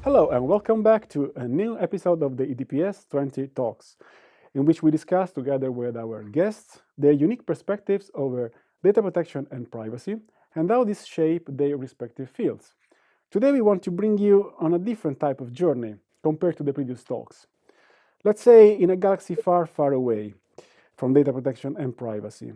Hello and welcome back to a new episode of the EDPS 20 Talks, in which we discuss together with our guests their unique perspectives over data protection and privacy and how these shape their respective fields. Today we want to bring you on a different type of journey compared to the previous talks. Let's say in a galaxy far, far away from data protection and privacy.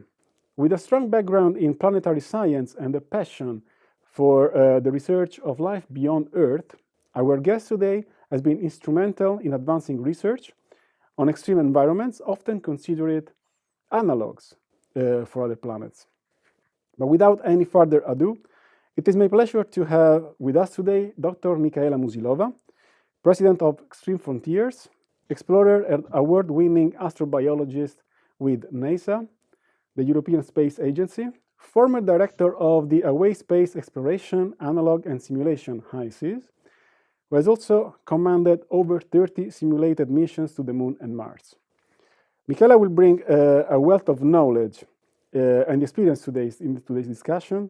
With a strong background in planetary science and a passion for the research of life beyond Earth, our guest today has been instrumental in advancing research on extreme environments, often considered analogs for other planets. But without any further ado, it is my pleasure to have with us today Dr. Michaela Musilová, President of XtremeFrontiers, explorer and award-winning astrobiologist with NASA, the European Space Agency, former director of the Away Space Exploration, Analog and Simulation HISIS, who has also commanded over 30 simulated missions to the Moon and Mars. Michaela will bring a wealth of knowledge and experience in today's discussion,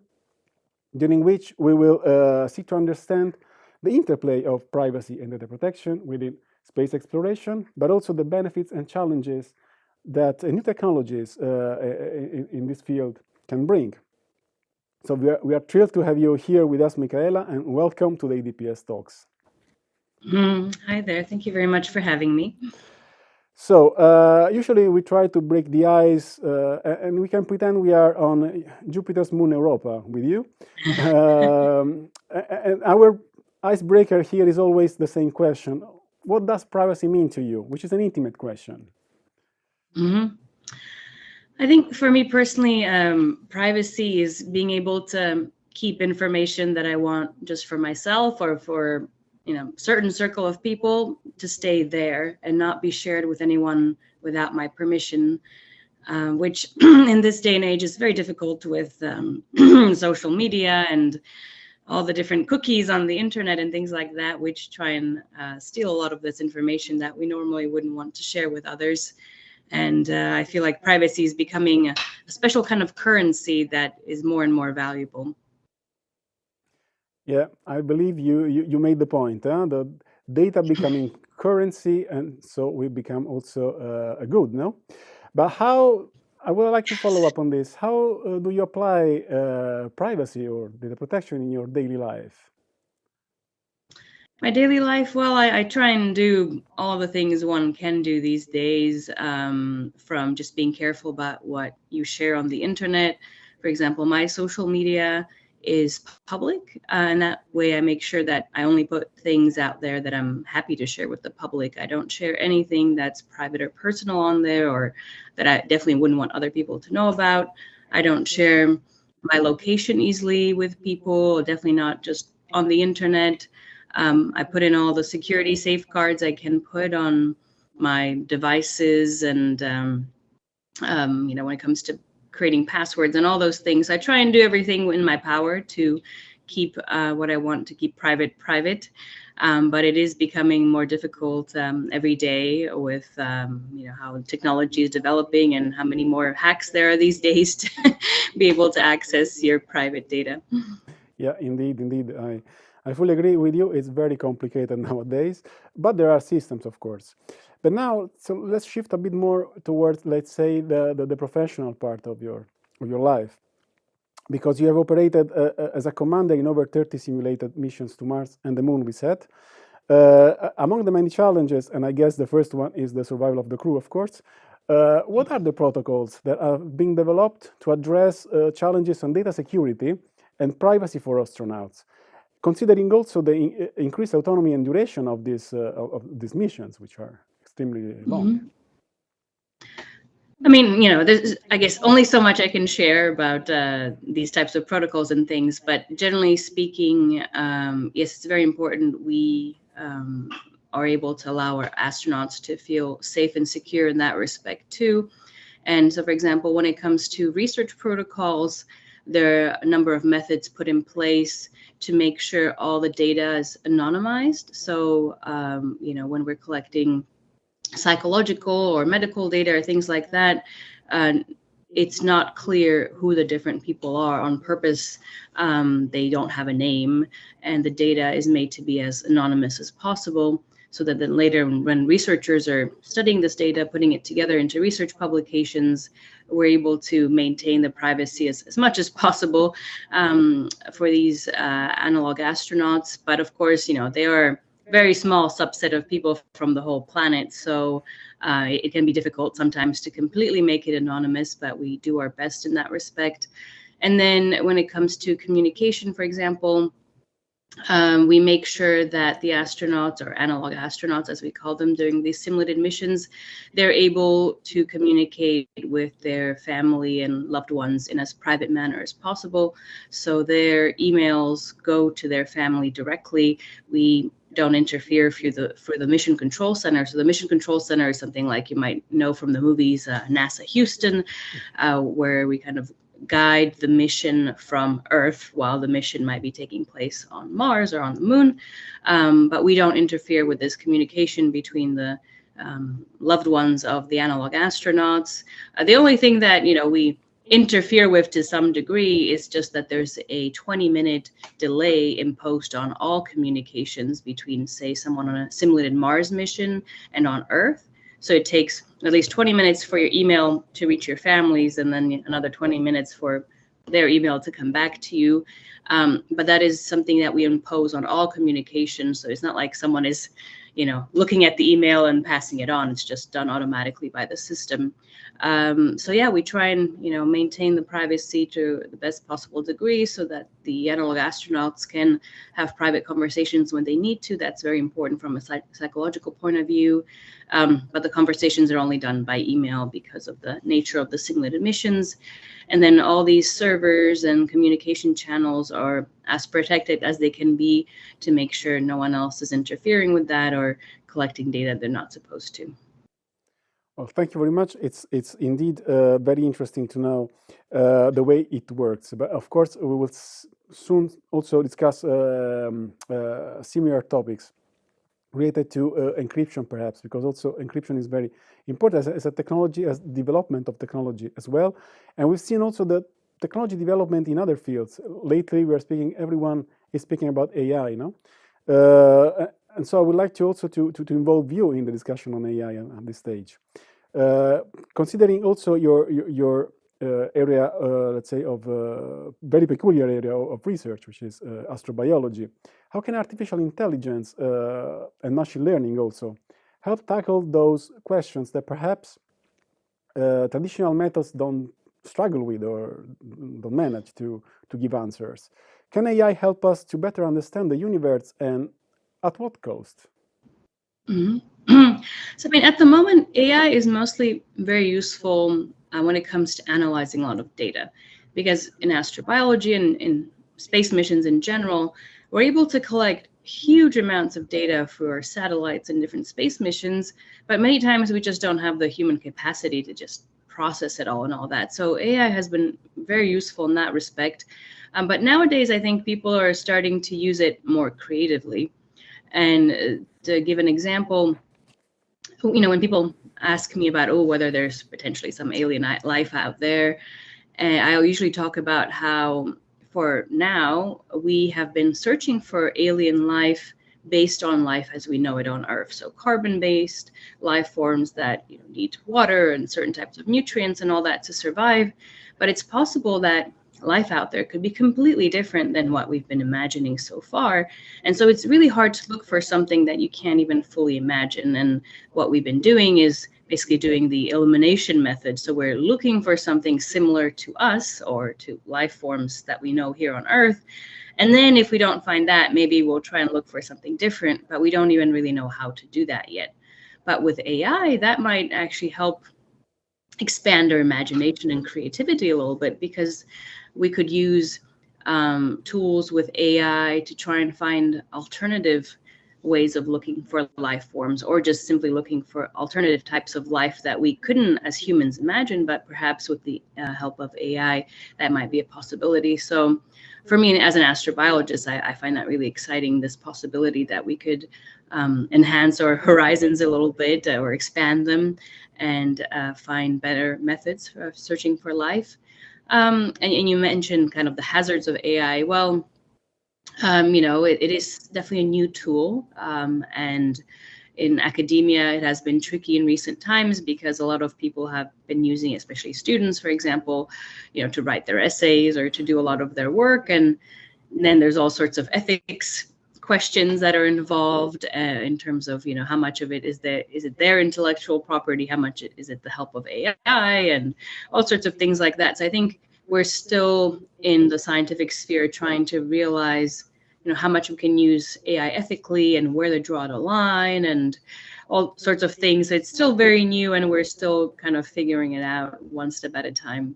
during which we will seek to understand the interplay of privacy and data protection within space exploration, but also the benefits and challenges that new technologies in this field can bring. So we are thrilled to have you here with us, Michaela, and welcome to the EDPS Talks. Hi there. Thank you very much for having me. So usually we try to break the ice and we can pretend we are on Jupiter's moon Europa with you. And our icebreaker here is always the same question. What does privacy mean to you? Which is an intimate question. I think for me personally, privacy is being able to keep information that I want just for myself or for certain circle of people to stay there and not be shared with anyone without my permission, which in this day and age is very difficult with social media and all the different cookies on the internet and things like that, which try and steal a lot of this information that we normally wouldn't want to share with others. And I feel like privacy is becoming a special kind of currency that is more and more valuable. Yeah, I believe you made the point. The data becoming currency, and so we become also a good, no? But how, I would like to follow up on this. How do you apply privacy or data protection in your daily life? My daily life, well, I try and do all the things one can do these days, from just being careful about what you share on the internet. For example, my social media is public, and that way I make sure that I only put things out there that I'm happy to share with the public. I don't share anything that's private or personal on there, or that I definitely wouldn't want other people to know about. I don't share my location easily with people, definitely not just on the internet. I put in all the security safeguards I can put on my devices, and when it comes to creating passwords and all those things, I try and do everything in my power to keep what I want to keep private. But it is becoming more difficult every day with how technology is developing and how many more hacks there are these days to be able to access your private data. Yeah, indeed. I fully agree with you. It's very complicated nowadays, but there are systems, of course. But now, so let's shift a bit more towards, let's say, the professional part of your life, because you have operated as a commander in over 30 simulated missions to Mars and the Moon, we said. Among the many challenges, and I guess the first one is the survival of the crew, of course. What are the protocols that are being developed to address challenges on data security and privacy for astronauts, considering also the increased autonomy and duration of these missions, which are extremely long? I mean, there's, I guess, only so much I can share about these types of protocols and things, but generally speaking, yes, it's very important we are able to allow our astronauts to feel safe and secure in that respect too. And so, for example, when it comes to research protocols, there are a number of methods put in place to make sure all the data is anonymized. So, when we're collecting psychological or medical data or things like that, it's not clear who the different people are on purpose. They don't have a name, and the data is made to be as anonymous as possible, so that then later when researchers are studying this data, putting it together into research publications, we're able to maintain the privacy as much as possible for these analog astronauts. But of course, they are very small subset of people from the whole planet. So it can be difficult sometimes to completely make it anonymous, but we do our best in that respect. And then when it comes to communication, for example, we make sure that the astronauts, or analog astronauts as we call them, during these simulated missions, they're able to communicate with their family and loved ones in as private manner as possible. So their emails go to their family directly. We don't interfere for the Mission Control Center. So the Mission Control Center is something like you might know from the movies NASA Houston, where we kind of guide the mission from Earth while the mission might be taking place on Mars or on the Moon. But we don't interfere with this communication between the loved ones of the analog astronauts. The only thing that we interfere with to some degree is just that there's a 20-minute delay imposed on all communications between, say, someone on a simulated Mars mission and on Earth. So it takes at least 20 minutes for your email to reach your families, and then another 20 minutes for their email to come back to you. But that is something that we impose on all communications. So it's not like someone is, looking at the email and passing it on. It's just done automatically by the system. So yeah, we try and, maintain the privacy to the best possible degree so that the analog astronauts can have private conversations when they need to. That's very important from a psychological point of view. But the conversations are only done by email because of the nature of the simulated missions. And then all these servers and communication channels are as protected as they can be to make sure no one else is interfering with that or collecting data they're not supposed to. Well, thank you very much. It's indeed very interesting to know the way it works. But of course, we will soon also discuss similar topics related to encryption, perhaps, because also encryption is very important as a technology, as development of technology as well. And we've seen also the technology development in other fields. Lately, everyone is speaking about AI, and so I would like to also to involve you in the discussion on AI at this stage. Considering also your area, let's say, of very peculiar area of research, which is astrobiology, how can artificial intelligence and machine learning also help tackle those questions that perhaps traditional methods don't struggle with or don't manage to give answers? Can AI help us to better understand the universe, and at what cost? Mm-hmm. So, at the moment, AI is mostly very useful when it comes to analyzing a lot of data, because in astrobiology and in space missions in general, we're able to collect huge amounts of data through our satellites and different space missions, but many times we just don't have the human capacity to just process it all and all that. So AI has been very useful in that respect. But nowadays, I think people are starting to use it more creatively. And to give an example, when people ask me about, whether there's potentially some alien life out there, I usually talk about how for now we have been searching for alien life based on life as we know it on Earth. So carbon-based life forms that need water and certain types of nutrients and all that to survive. But it's possible that life out there could be completely different than what we've been imagining so far. And so it's really hard to look for something that you can't even fully imagine. And what we've been doing is basically doing the elimination method. So we're looking for something similar to us or to life forms that we know here on Earth. And then if we don't find that, maybe we'll try and look for something different, but we don't even really know how to do that yet. But with AI, that might actually help expand our imagination and creativity a little bit, because we could use tools with AI to try and find alternative ways of looking for life forms, or just simply looking for alternative types of life that we couldn't as humans imagine, but perhaps with the help of AI, that might be a possibility. So for me, as an astrobiologist, I find that really exciting, this possibility that we could enhance our horizons a little bit or expand them and find better methods for searching for life. And you mentioned kind of the hazards of AI. Well, it is definitely a new tool. And in academia, it has been tricky in recent times because a lot of people have been using it, especially students, for example, to write their essays or to do a lot of their work. And then there's all sorts of ethics questions that are involved in terms of, how much of it is it their intellectual property, how much is it the help of AI, and all sorts of things like that. So I think we're still in the scientific sphere trying to realize how much we can use AI ethically and where to draw the line and all sorts of things. It's still very new and we're still kind of figuring it out one step at a time.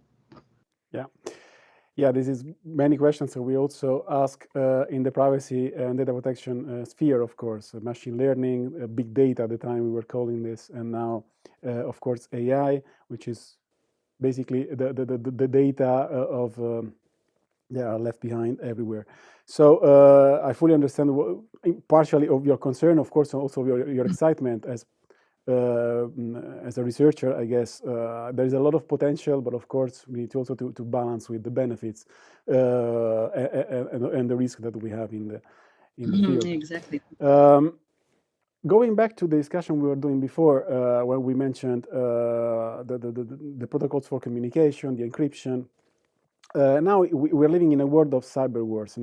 Yeah, this is many questions. So we also ask in the privacy and data protection sphere, of course, machine learning, big data at the time we were calling this, and now, of course, AI, which is basically the data of they are left behind everywhere. So I fully understand partially of your concern, of course, also your excitement as a researcher. I guess there is a lot of potential, but of course we need to also to balance with the benefits and the risk that we have in the field. Exactly. Going back to the discussion we were doing before, when we mentioned the protocols for communication, the encryption. Now we're living in a world of cyber wars,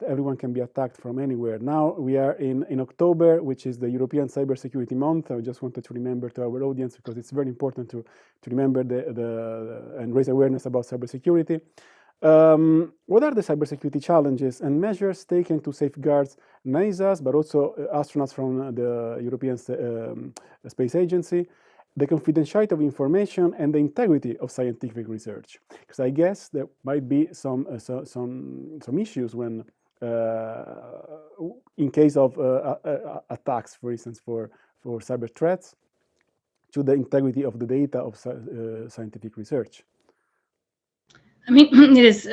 everyone can be attacked from anywhere. Now we are in October, which is the European Cybersecurity Month. I just wanted to remember to our audience, because it's very important to remember and raise awareness about cybersecurity. What are the cybersecurity challenges and measures taken to safeguard NASA's, but also astronauts from the European Space Agency, the confidentiality of information and the integrity of scientific research? Because I guess there might be some issues when, in case of attacks, for instance, for cyber threats, to the integrity of the data of scientific research. I mean, it is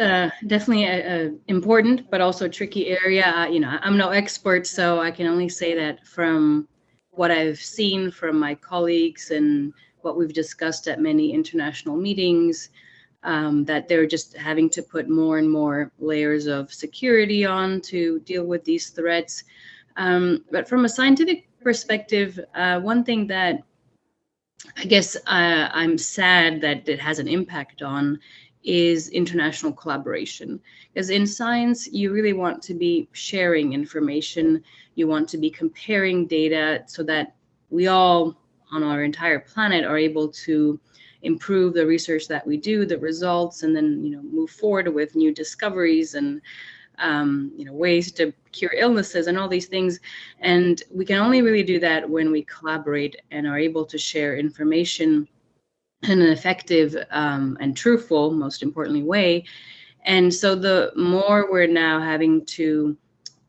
definitely a important, but also tricky area. I'm no expert, so I can only say that from what I've seen from my colleagues and what we've discussed at many international meetings, that they're just having to put more and more layers of security on to deal with these threats. But from a scientific perspective, one thing that I guess I'm sad that it has an impact on is international collaboration. Because in science, you really want to be sharing information. You want to be comparing data so that we all on our entire planet are able to improve the research that we do, the results, and then move forward with new discoveries and ways to cure illnesses and all these things. And we can only really do that when we collaborate and are able to share information in an effective and truthful, most importantly, way. And so the more we're now having to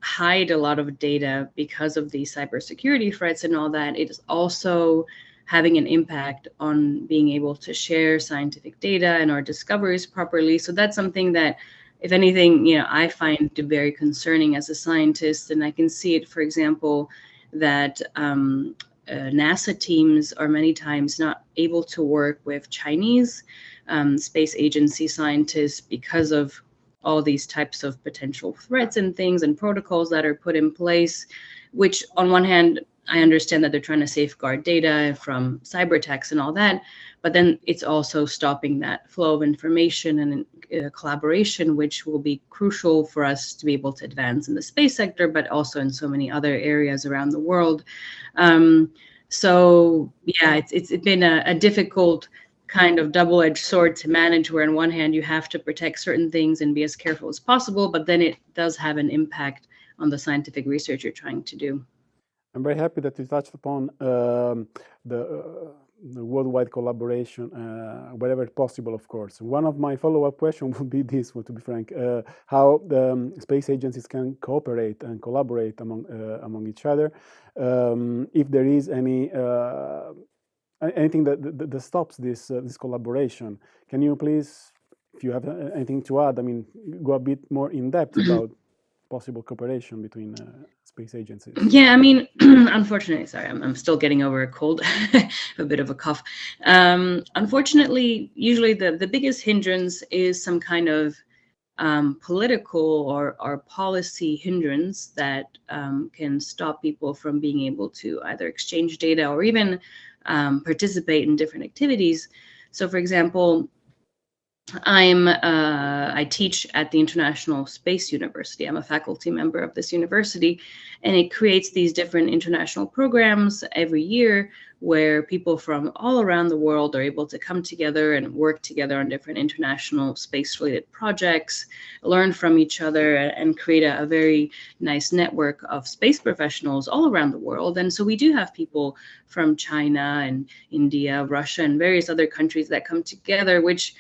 hide a lot of data because of these cybersecurity threats and all that, it is also having an impact on being able to share scientific data and our discoveries properly. So that's something that, if anything, I find very concerning as a scientist. And I can see it, for example, that NASA teams are many times not able to work with Chinese space agency scientists because of all these types of potential threats and things and protocols that are put in place, which on one hand, I understand that they're trying to safeguard data from cyber attacks and all that, but then it's also stopping that flow of information and collaboration, which will be crucial for us to be able to advance in the space sector, but also in so many other areas around the world. So yeah, it's been a difficult kind of double-edged sword to manage, where on one hand you have to protect certain things and be as careful as possible, but then it does have an impact on the scientific research you're trying to do. I'm very happy that you touched upon the worldwide collaboration, wherever possible, of course. One of my follow-up questions would be this, to be frank, how the space agencies can cooperate and collaborate among each other. If there is anything that stops this collaboration, can you please if you have anything to add, I mean, go a bit more in depth about possible cooperation between space agencies. Yeah, I mean, unfortunately, sorry, I'm still getting over a cold, a bit of a cough. Unfortunately, usually the biggest hindrance is some kind of political or policy hindrance that can stop people from being able to either exchange data or even participate in different activities. So, for example, I teach at the International Space University. I'm a faculty member of this university, and it creates these different international programs every year where people from all around the world are able to come together and work together on different international space-related projects, learn from each other, and create a very nice network of space professionals all around the world. And so we do have people from China and India, Russia, and various other countries that come together, which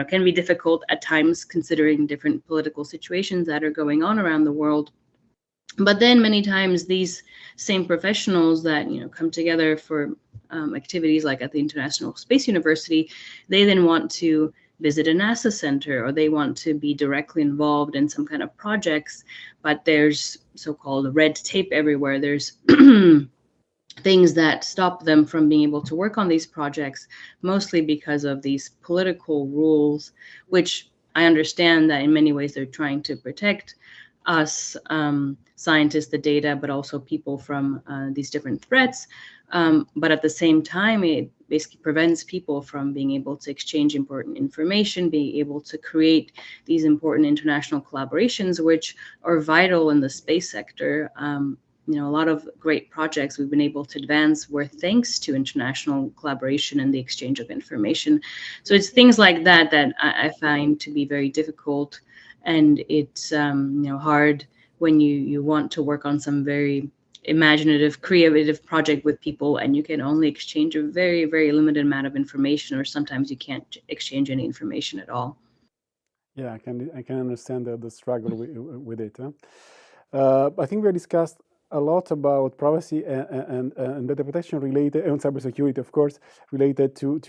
can be difficult at times considering different political situations that are going on around the world. But then many times these same professionals that come together for activities like at the International Space University, they then want to visit a NASA center, or they want to be directly involved in some kind of projects, but there's so-called red tape everywhere. There's things that stop them from being able to work on these projects, mostly because of these political rules, which I understand that in many ways they're trying to protect us scientists, the data, but also people from these different threats. But at the same time, it basically prevents people from being able to exchange important information, being able to create these important international collaborations, which are vital in the space sector. A lot of great projects we've been able to advance were thanks to international collaboration and the exchange of information. So it's things like that that I find to be very difficult, and it's hard when you want to work on some very imaginative, creative project with people, and you can only exchange a very, very limited amount of information, or sometimes you can't exchange any information at all. Yeah, I can understand the struggle with it. I think we discussed a lot about privacy and data protection related, and cybersecurity, of course, related to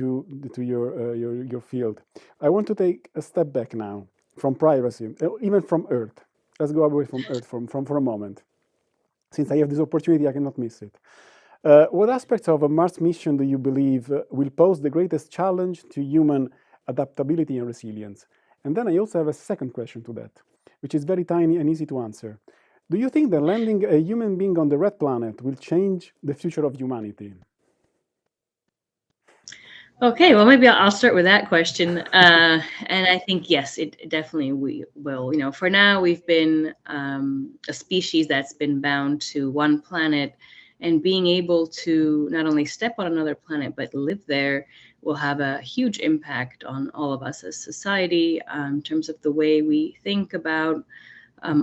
your field. I want to take a step back now from privacy, even from Earth. Let's go away from Earth for a moment. Since I have this opportunity, I cannot miss it. What aspects of a Mars mission do you believe will pose the greatest challenge to human adaptability and resilience? And then I also have a second question to that, which is very tiny and easy to answer. Do you think that landing a human being on the red planet will change the future of humanity? Okay, well, maybe I'll start with that question. And I think, yes, it definitely will. For now, we've been a species that's been bound to one planet, and being able to not only step on another planet, but live there will have a huge impact on all of us as society in terms of the way we think about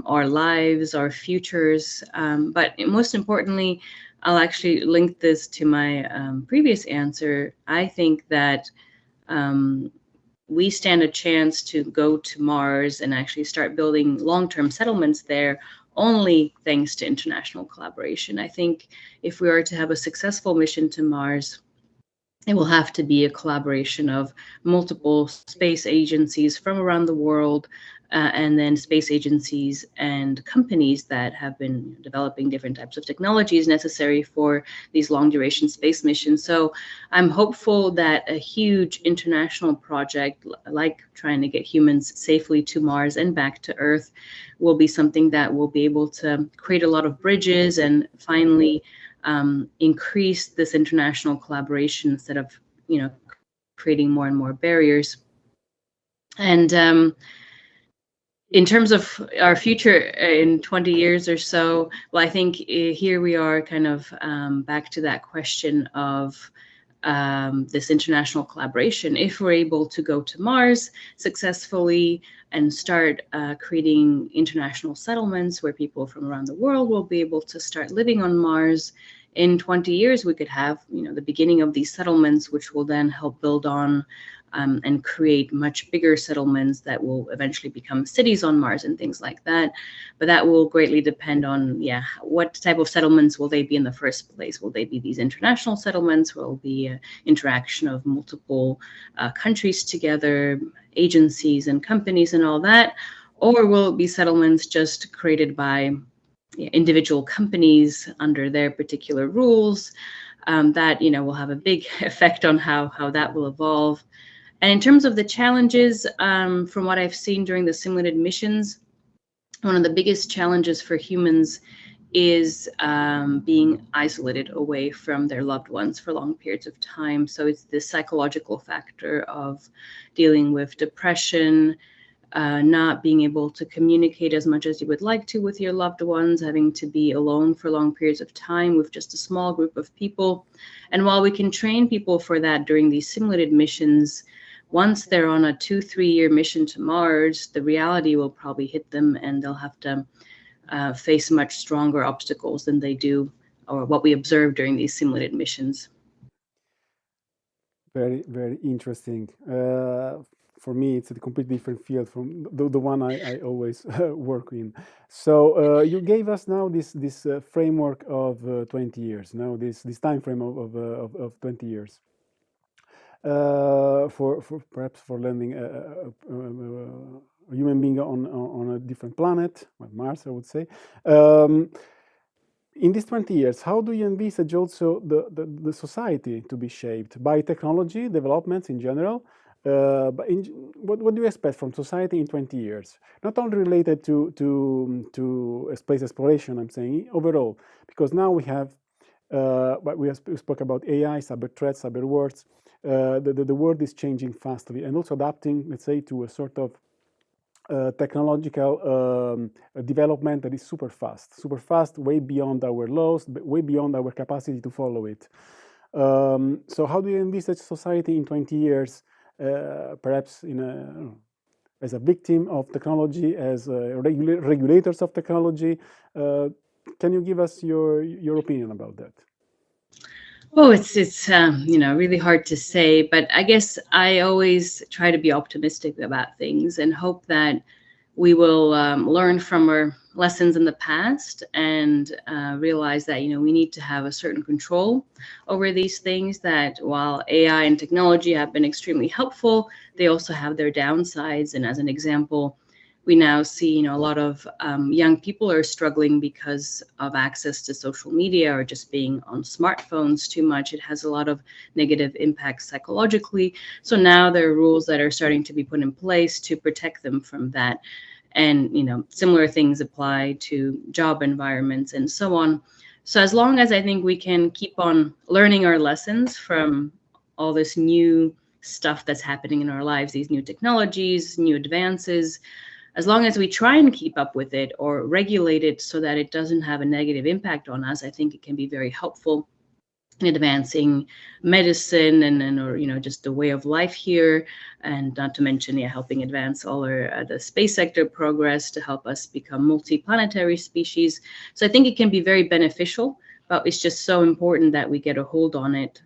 our lives, our futures. But most importantly, I'll actually link this to my previous answer. I think that we stand a chance to go to Mars and actually start building long-term settlements there only thanks to international collaboration. I think if we are to have a successful mission to Mars, it will have to be a collaboration of multiple space agencies from around the world, and then space agencies and companies that have been developing different types of technologies necessary for these long duration space missions. So I'm hopeful that a huge international project like trying to get humans safely to Mars and back to Earth will be something that will be able to create a lot of bridges and finally increase this international collaboration instead of creating more and more barriers. And in terms of our future in 20 years or so, well, I think here we are kind of back to that question of this international collaboration. If we're able to go to Mars successfully and start creating international settlements where people from around the world will be able to start living on Mars, in 20 years, we could have, the beginning of these settlements, which will then help build on and create much bigger settlements that will eventually become cities on Mars and things like that. But that will greatly depend on, what type of settlements will they be in the first place? Will they be these international settlements? Will it be an interaction of multiple countries together, agencies and companies and all that? Or will it be settlements just created by individual companies under their particular rules? That will have a big effect on how that will evolve. And in terms of the challenges, from what I've seen during the simulated missions, one of the biggest challenges for humans is being isolated away from their loved ones for long periods of time. So it's the psychological factor of dealing with depression, not being able to communicate as much as you would like to with your loved ones, having to be alone for long periods of time with just a small group of people. And while we can train people for that during these simulated missions, once they're on a 2-3 year mission to Mars, the reality will probably hit them and they'll have to face much stronger obstacles than they do, or what we observe during these simulated missions. Very, very interesting. For me, it's a completely different field from the one I always work in. So you gave us now this framework of 20 years. Now this time frame of 20 years. For perhaps for landing a human being on a different planet, well, Mars, I would say. In these 20 years, how do you envisage also the society to be shaped by technology developments in general? But what do you expect from society in 20 years? Not only related to space exploration, I'm saying overall, because now we have, we spoke about AI, cyber threats, cyber wars. The world is changing fastly and also adapting, let's say, to a sort of technological development that is super fast, way beyond our laws, way beyond our capacity to follow it. So how do you envisage society in 20 years, perhaps as a victim of technology, as regulators of technology? Can you give us your opinion about that? Oh, it's really hard to say, but I guess I always try to be optimistic about things and hope that we will learn from our lessons in the past and realize that we need to have a certain control over these things. That while AI and technology have been extremely helpful, they also have their downsides. And as an example, we now see, a lot of young people are struggling because of access to social media or just being on smartphones too much. It has a lot of negative impacts psychologically. So now there are rules that are starting to be put in place to protect them from that. And, similar things apply to job environments and so on. So as long as I think we can keep on learning our lessons from all this new stuff that's happening in our lives, these new technologies, new advances, as long as we try and keep up with it or regulate it so that it doesn't have a negative impact on us, I think it can be very helpful in advancing medicine and just the way of life here, and not to mention helping advance all the space sector progress to help us become multi-planetary species. So I think it can be very beneficial, but it's just so important that we get a hold on it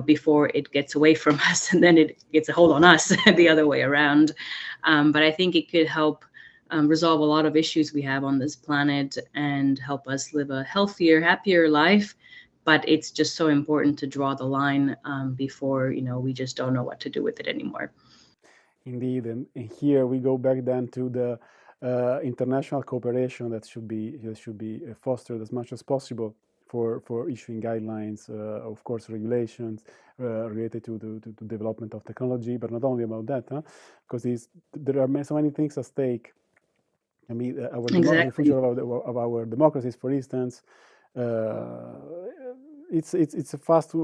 before it gets away from us and then it gets a hold on us the other way around. But I think it could help resolve a lot of issues we have on this planet and help us live a healthier, happier life. But it's just so important to draw the line before, we just don't know what to do with it anymore. Indeed. And here we go back then to the international cooperation that should be fostered as much as possible for issuing guidelines, of course, regulations related to the development of technology, but not only about that, because there are so many things at stake. I mean, the future of our democracies, for instance, it's a fast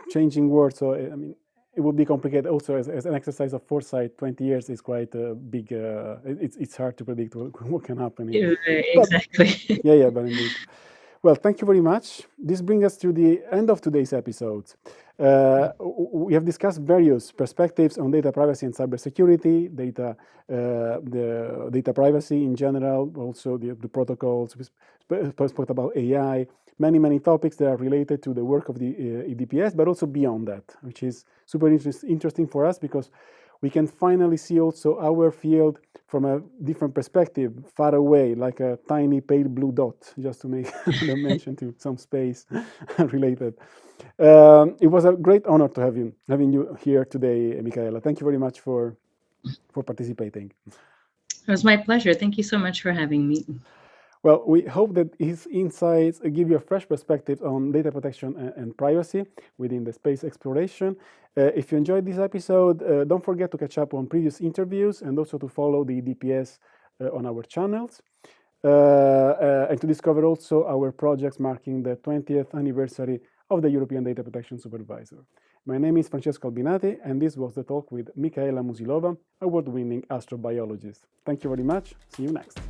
changing world. So I mean, it would be complicated. Also, as an exercise of foresight, 20 years is quite a big. It's hard to predict what can happen. Exactly. Yeah, but indeed. Well, thank you very much. This brings us to the end of today's episode. We have discussed various perspectives on data privacy and cybersecurity, the data privacy in general, also the protocols. We spoke about AI, many topics that are related to the work of the EDPS, but also beyond that, which is super interesting for us because we can finally see also our field from a different perspective, far away, like a tiny pale blue dot, just to make the mention to some space related. It was a great honor to having you here today, Michaela. Thank you very much for participating. It was my pleasure. Thank you so much for having me. Well, we hope that his insights give you a fresh perspective on data protection and privacy within the space exploration. If you enjoyed this episode, don't forget to catch up on previous interviews and also to follow the DPS on our channels. And to discover also our projects marking the 20th anniversary of the European Data Protection Supervisor. My name is Francesco Albinati, and this was the talk with Michaela Musilová, award-winning astrobiologist. Thank you very much. See you next.